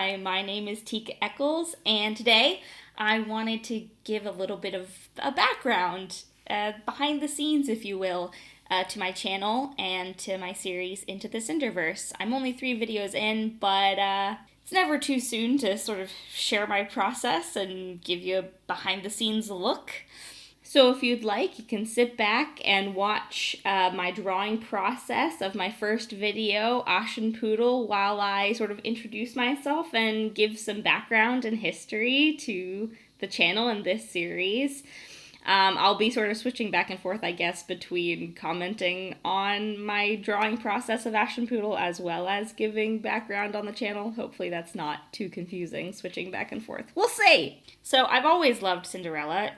Hi, my name is Tika Eccles, and today I wanted to give a little bit of a background, behind the scenes, if you will, to my channel and to my series Into the Cinderverse. I'm only 3 videos in, but it's never too soon to sort of share my process and give you a behind the scenes look. So if you'd like, you can sit back and watch my drawing process of my first video, Aschenputtel, while I sort of introduce myself and give some background and history to the channel and this series. I'll be sort of switching back and forth, I guess, between commenting on my drawing process of Aschenputtel as well as giving background on the channel. Hopefully that's not too confusing, switching back and forth. We'll see! So I've always loved Cinderella.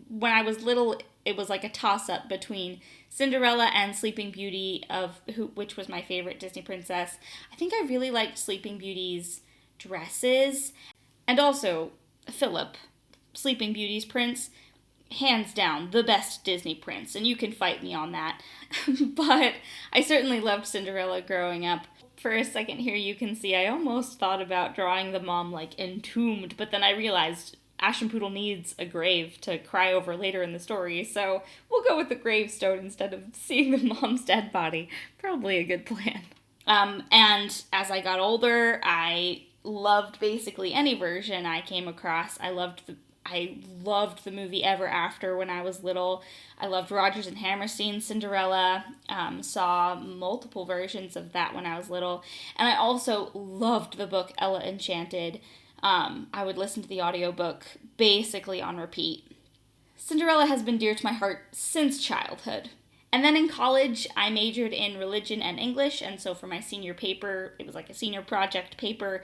When I was little, it was like a toss-up between Cinderella and Sleeping Beauty, which was my favorite Disney princess. I think I really liked Sleeping Beauty's dresses. And also, Philip, Sleeping Beauty's prince, hands down, the best Disney prince, and you can fight me on that. But I certainly loved Cinderella growing up. For a second here, you can see I almost thought about drawing the mom, like, entombed, but then I realized Aschenputtel needs a grave to cry over later in the story, so we'll go with the gravestone instead of seeing the mom's dead body. Probably a good plan. And as I got older, I loved basically any version I came across. I loved the movie Ever After when I was little. I loved Rodgers and Hammerstein's Cinderella. Saw multiple versions of that when I was little. And I also loved the book Ella Enchanted. I would listen to the audiobook basically on repeat. Cinderella has been dear to my heart since childhood. And then in college, I majored in religion and English, and so for my senior paper, it was like a senior project paper,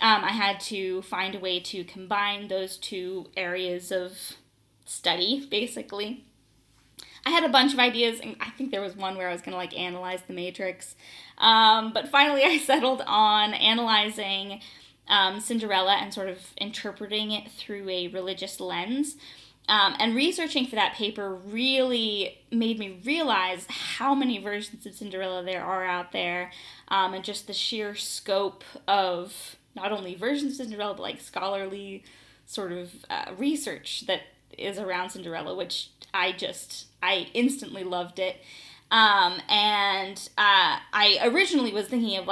I had to find a way to combine those two areas of study, basically. I had a bunch of ideas, and I think there was one where I was going to analyze the Matrix, but finally I settled on analyzing Cinderella and sort of interpreting it through a religious lens. And researching for that paper really made me realize how many versions of Cinderella there are out there, and just the sheer scope of not only versions of Cinderella, but scholarly sort of research that is around Cinderella, which I instantly loved it. And I originally was thinking of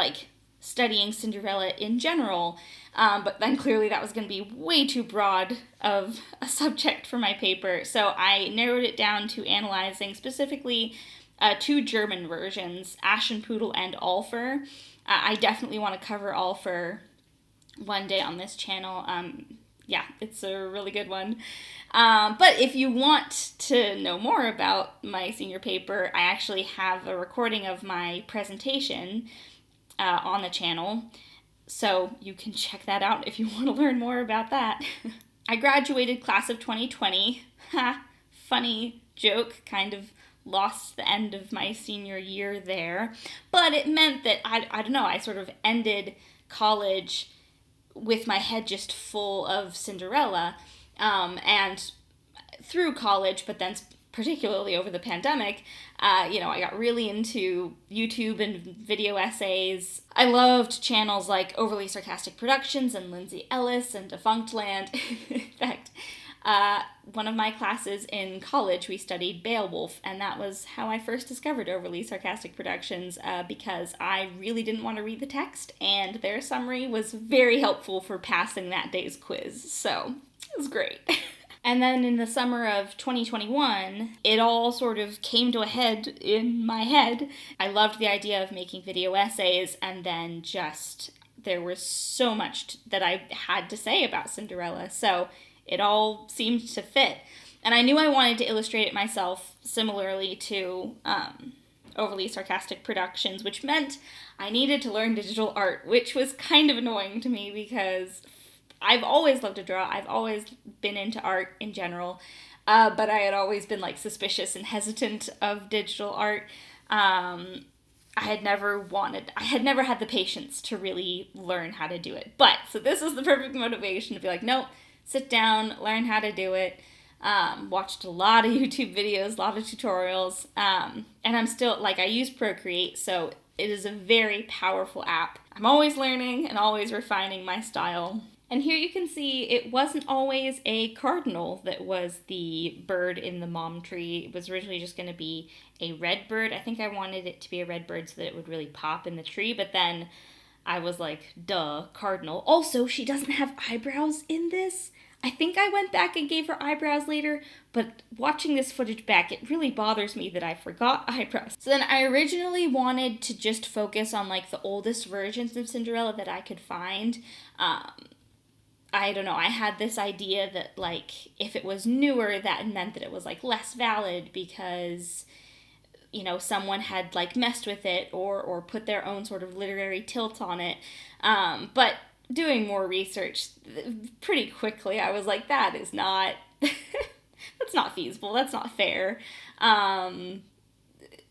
studying Cinderella in general, but then clearly that was going to be way too broad of a subject for my paper, so I narrowed it down to analyzing specifically 2 German versions, Aschenputtel and Alfer. I definitely want to cover Alfer one day on this channel. Yeah, it's a really good one. But if you want to know more about my senior paper, I actually have a recording of my presentation on the channel, so you can check that out if you want to learn more about that. I graduated class of 2020. Ha, funny joke, kind of lost the end of my senior year there, but it meant that, I don't know, I sort of ended college with my head just full of Cinderella, and through college, but then particularly over the pandemic, I got really into YouTube and video essays. I loved channels like Overly Sarcastic Productions and Lindsay Ellis and Defunctland. In fact, one of my classes in college, we studied Beowulf, and that was how I first discovered Overly Sarcastic Productions, because I really didn't want to read the text, and their summary was very helpful for passing that day's quiz, so it was great. And then in the summer of 2021, it all sort of came to a head in my head. I loved the idea of making video essays, and then there was so much that I had to say about Cinderella, so it all seemed to fit. And I knew I wanted to illustrate it myself, similarly to Overly Sarcastic Productions, which meant I needed to learn digital art, which was kind of annoying to me because I've always loved to draw. I've always been into art in general, but I had always been suspicious and hesitant of digital art. I had never had the patience to really learn how to do it. But, so this is the perfect motivation to be nope, sit down, learn how to do it. Watched a lot of YouTube videos, a lot of tutorials, and I'm still, I use Procreate, so it is a very powerful app. I'm always learning and always refining my style. And here you can see it wasn't always a cardinal that was the bird in the mom tree. It was originally just going to be a red bird. I think I wanted it to be a red bird so that it would really pop in the tree, but then I was like, duh, cardinal. Also, she doesn't have eyebrows in this. I think I went back and gave her eyebrows later, but watching this footage back, it really bothers me that I forgot eyebrows. So then I originally wanted to just focus on like the oldest versions of Cinderella that I could find. I don't know, I had this idea that like if it was newer, that meant that it was like less valid because, you know, someone had like messed with it or put their own sort of literary tilt on it. But doing more research pretty quickly, I was like, that is not, that's not feasible. That's not fair.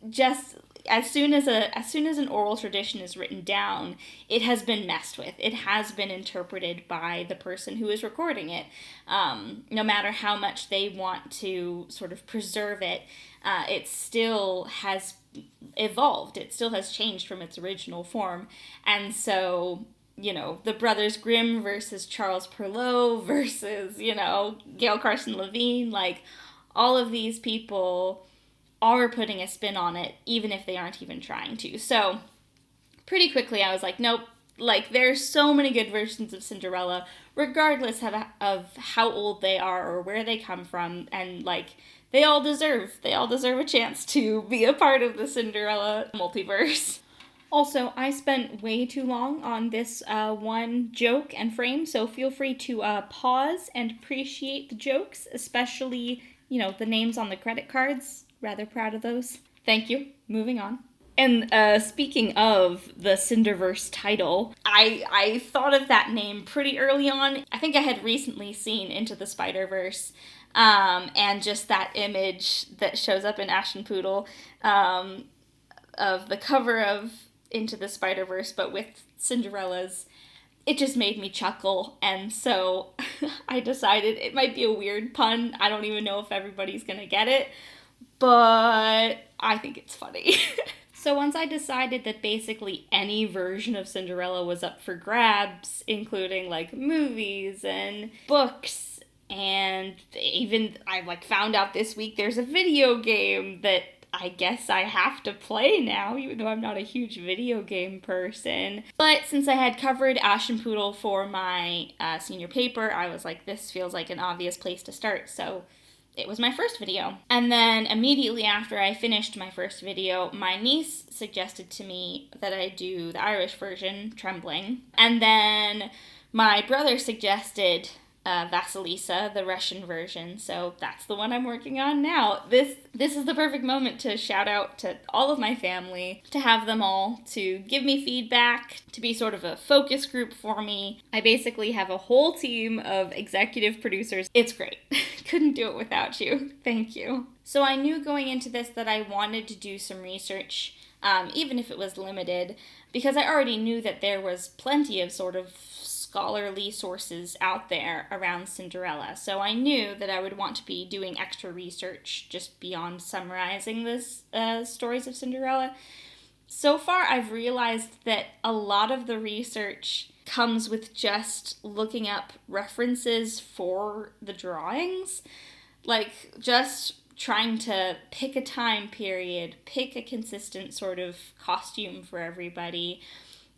Just as soon as an oral tradition is written down, it has been messed with. It has been interpreted by the person who is recording it. No matter how much they want to sort of preserve it, it still has evolved. It still has changed from its original form. And so, you know, the Brothers Grimm versus Charles Perrault versus, you know, Gail Carson Levine, like, all of these people are putting a spin on it, even if they aren't even trying to. So, pretty quickly I was like, nope, like, there's so many good versions of Cinderella, regardless of how old they are or where they come from, and, like, they all deserve a chance to be a part of the Cinderella multiverse. Also, I spent way too long on this one joke and frame, so feel free to pause and appreciate the jokes, especially, you know, the names on the credit cards. Rather proud of those. Thank you. Moving on. And speaking of the Cinderverse title, I thought of that name pretty early on. I think I had recently seen Into the Spider-Verse, and just that image that shows up in Aschenputtel of the cover of Into the Spider-Verse, but with Cinderella's, it just made me chuckle, and so I decided it might be a weird pun. I don't even know if everybody's gonna get it, but I think it's funny. So once I decided that basically any version of Cinderella was up for grabs, including like movies and books, and even I like found out this week there's a video game that I guess I have to play now, even though I'm not a huge video game person. But since I had covered Aschenputtel for my senior paper, I was like, this feels like an obvious place to start, so it was my first video. And then immediately after I finished my first video, my niece suggested to me that I do the Irish version, Trembling. And then my brother suggested Vasilisa, the Russian version, so that's the one I'm working on now. This is the perfect moment to shout out to all of my family, to have them all to give me feedback, to be sort of a focus group for me. I basically have a whole team of executive producers. It's great. Couldn't do it without you. Thank you. So I knew going into this that I wanted to do some research, even if it was limited, because I already knew that there was plenty of sort of scholarly sources out there around Cinderella. So I knew that I would want to be doing extra research just beyond summarizing this stories of Cinderella. So far, I've realized that a lot of the research comes with just looking up references for the drawings. Like, just trying to pick a time period, pick a consistent sort of costume for everybody,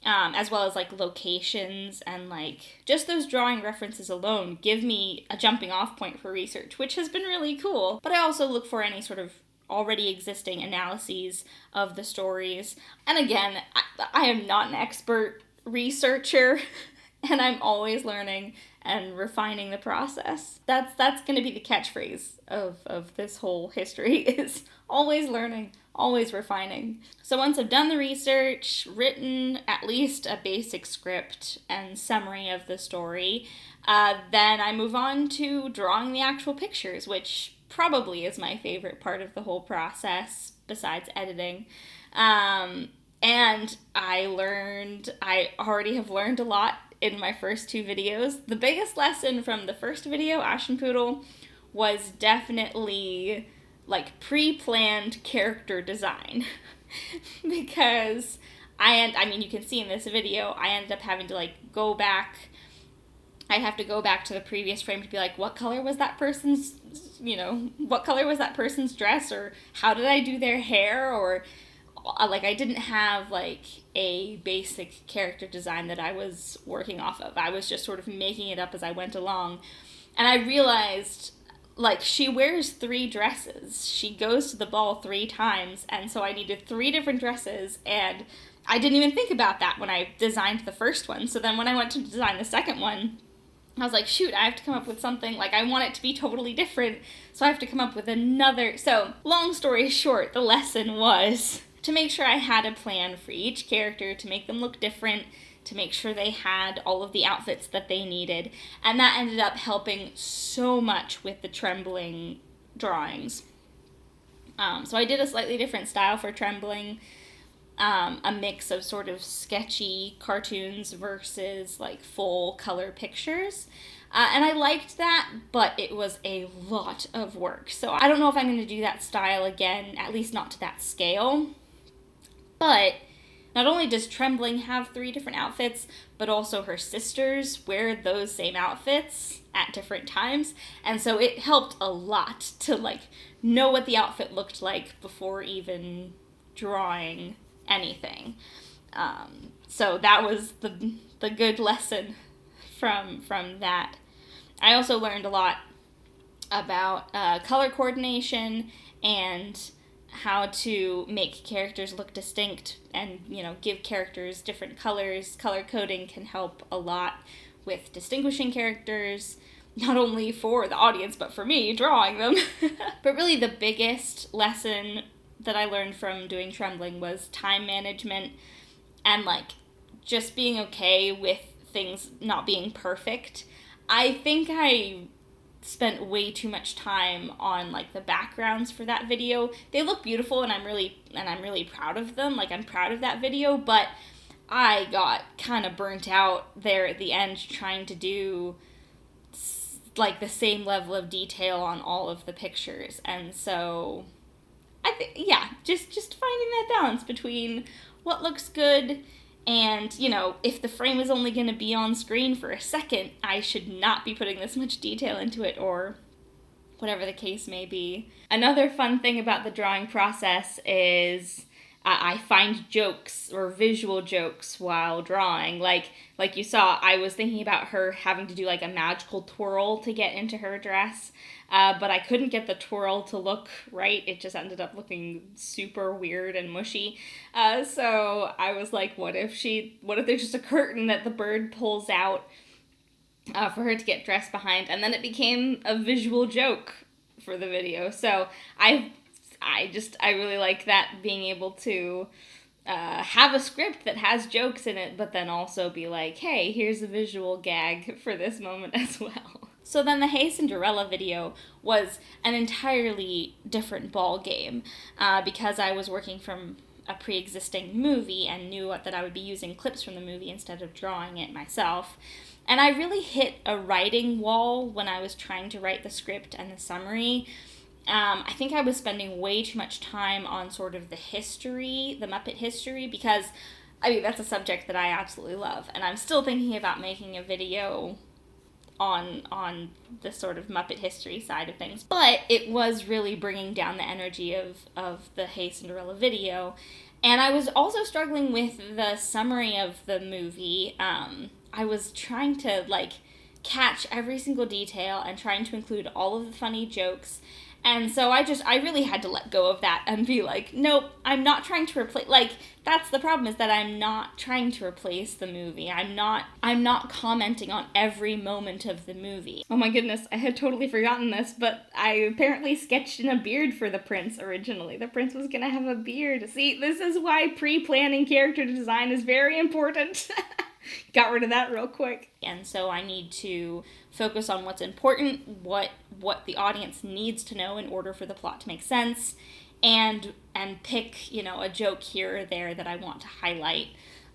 as well as like locations, and like just those drawing references alone give me a jumping off point for research, which has been really cool. But I also look for any sort of already existing analyses of the stories. And again, I am not an expert researcher, and I'm always learning and refining the process. That's going to be the catchphrase of this whole history, is always learning, always refining. So once I've done the research, written at least a basic script and summary of the story, then I move on to drawing the actual pictures, which probably is my favorite part of the whole process, besides editing. And I already have learned a lot in my first two videos. The biggest lesson from the first video, Aschenputtel, was definitely like pre-planned character design. Because I mean, you can see in this video, I ended up having to like go back. I'd have to go back to the previous frame to be like, what color was that person's, what color was that person's dress, or how did I do their hair, or like I didn't have like a basic character design that I was working off of. I was just sort of making it up as I went along. And I realized, like, she wears 3 dresses. She goes to the ball 3 times, and so I needed 3 different dresses, and I didn't even think about that when I designed the first one. So then when I went to design the second one, I was like, shoot, I have to come up with something, like, I want it to be totally different, so I have to come up with another. So, long story short, the lesson was to make sure I had a plan for each character, to make them look different, to make sure they had all of the outfits that they needed, and that ended up helping so much with the Trembling drawings. So I did a slightly different style for Trembling, a mix of sort of sketchy cartoons versus like full color pictures. And I liked that, but it was a lot of work. So I don't know if I'm going to do that style again, at least not to that scale. But not only does Trembling have 3 different outfits, but also her sisters wear those same outfits at different times. And so it helped a lot to like know what the outfit looked like before even drawing anything. So that was the good lesson from that. I also learned a lot about color coordination and how to make characters look distinct and, give characters different colors. Color coding can help a lot with distinguishing characters, not only for the audience, but for me drawing them. But really the biggest lesson that I learned from doing Trembling was time management and like just being okay with things not being perfect. I think I spent way too much time on like the backgrounds for that video. They look beautiful and I'm really proud of them. Like I'm proud of that video, but I got kind of burnt out there at the end trying to do like the same level of detail on all of the pictures. And so I think, just finding that balance between what looks good and, if the frame is only going to be on screen for a second, I should not be putting this much detail into it, or whatever the case may be. Another fun thing about the drawing process is I find jokes or visual jokes while drawing. Like you saw, I was thinking about her having to do like a magical twirl to get into her dress, but I couldn't get the twirl to look right. It just ended up looking super weird and mushy. So I was like, what if there's just a curtain that the bird pulls out for her to get dressed behind? And then it became a visual joke for the video. So I really like that, being able to have a script that has jokes in it, but then also be like, hey, here's a visual gag for this moment as well. So then the Hey Cinderella video was an entirely different ball game because I was working from a pre-existing movie and knew that I would be using clips from the movie instead of drawing it myself. And I really hit a writing wall when I was trying to write the script and the summary. I think I was spending way too much time on sort of the Muppet history, because, that's a subject that I absolutely love, and I'm still thinking about making a video on the sort of Muppet history side of things. But it was really bringing down the energy of the Hey Cinderella video, and I was also struggling with the summary of the movie. I was trying to, catch every single detail and trying to include all of the funny jokes. And so I really had to let go of that and be like, nope, I'm not trying to replace, that's the problem, is that I'm not trying to replace the movie. I'm not commenting on every moment of the movie. Oh my goodness, I had totally forgotten this, but I apparently sketched in a beard for the prince originally. The prince was gonna have a beard. See, this is why pre-planning character design is very important. Got rid of that real quick. And so I need to focus on what's important, what the audience needs to know in order for the plot to make sense, and pick, a joke here or there that I want to highlight,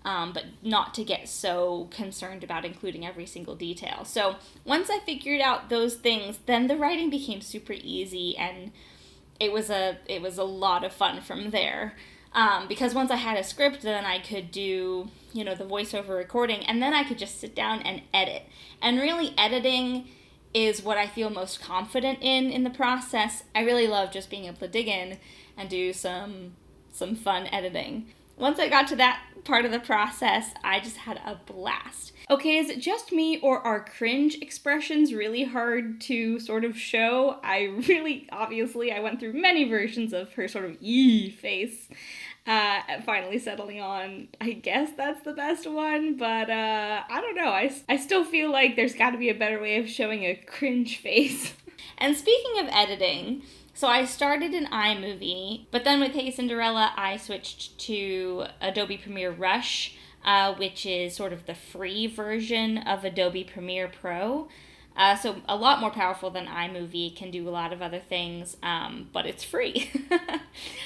but not to get so concerned about including every single detail. So once I figured out those things, then the writing became super easy, and it was a lot of fun from there. Because once I had a script, then I could do, the voiceover recording, and then I could just sit down and edit. And really, editing is what I feel most confident in the process. I really love just being able to dig in and do some fun editing. Once I got to that part of the process, I just had a blast. Okay, is it just me, or are cringe expressions really hard to sort of show? Obviously, I went through many versions of her sort of face, finally settling on, I guess that's the best one, but I don't know, I still feel like there's gotta be a better way of showing a cringe face. And speaking of editing, so I started in iMovie, but then with Hey Cinderella, I switched to Adobe Premiere Rush, which is sort of the free version of Adobe Premiere Pro. So a lot more powerful than iMovie, can do a lot of other things, but it's free.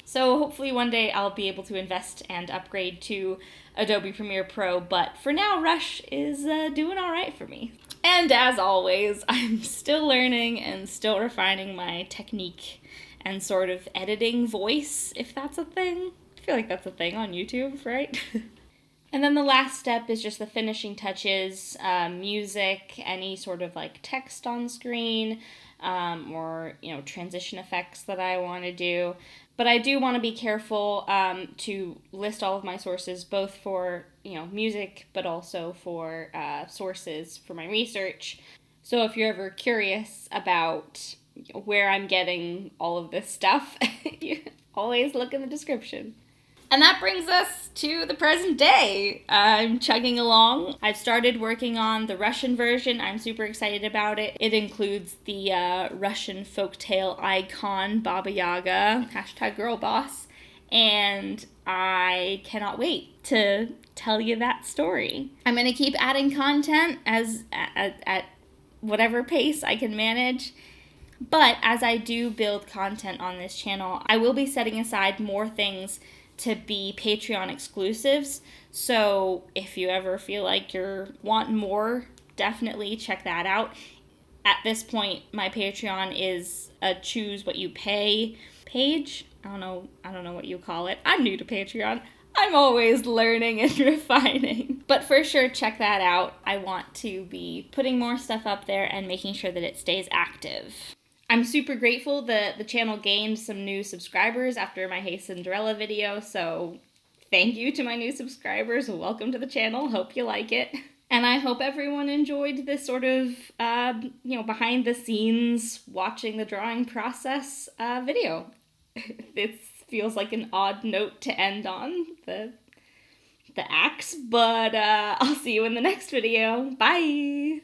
So hopefully one day I'll be able to invest and upgrade to Adobe Premiere Pro, but for now, Rush is doing all right for me. And as always, I'm still learning and still refining my technique and sort of editing voice, if that's a thing. I feel like that's a thing on YouTube, right? And then the last step is just the finishing touches, music, any sort of like text on screen, or, transition effects that I want to do. But I do want to be careful to list all of my sources, both for, music, but also for sources for my research. So if you're ever curious about where I'm getting all of this stuff, you always look in the description. And that brings us to the present day. I'm chugging along. I've started working on the Russian version. I'm super excited about it. It includes the Russian folktale icon, Baba Yaga, #girlboss. And I cannot wait to tell you that story. I'm going to keep adding content at whatever pace I can manage. But as I do build content on this channel, I will be setting aside more things to be Patreon exclusives. So if you ever feel like you're wanting more, definitely check that out. At this point, my Patreon is a choose what you pay page. I don't know what you call it. I'm new to Patreon. I'm always learning and refining. But for sure, check that out. I want to be putting more stuff up there and making sure that it stays active. I'm super grateful that the channel gained some new subscribers after my Hey Cinderella video, so thank you to my new subscribers. Welcome to the channel. Hope you like it. And I hope everyone enjoyed this sort of, behind the scenes, watching the drawing process video. This feels like an odd note to end on, the axe, but I'll see you in the next video. Bye!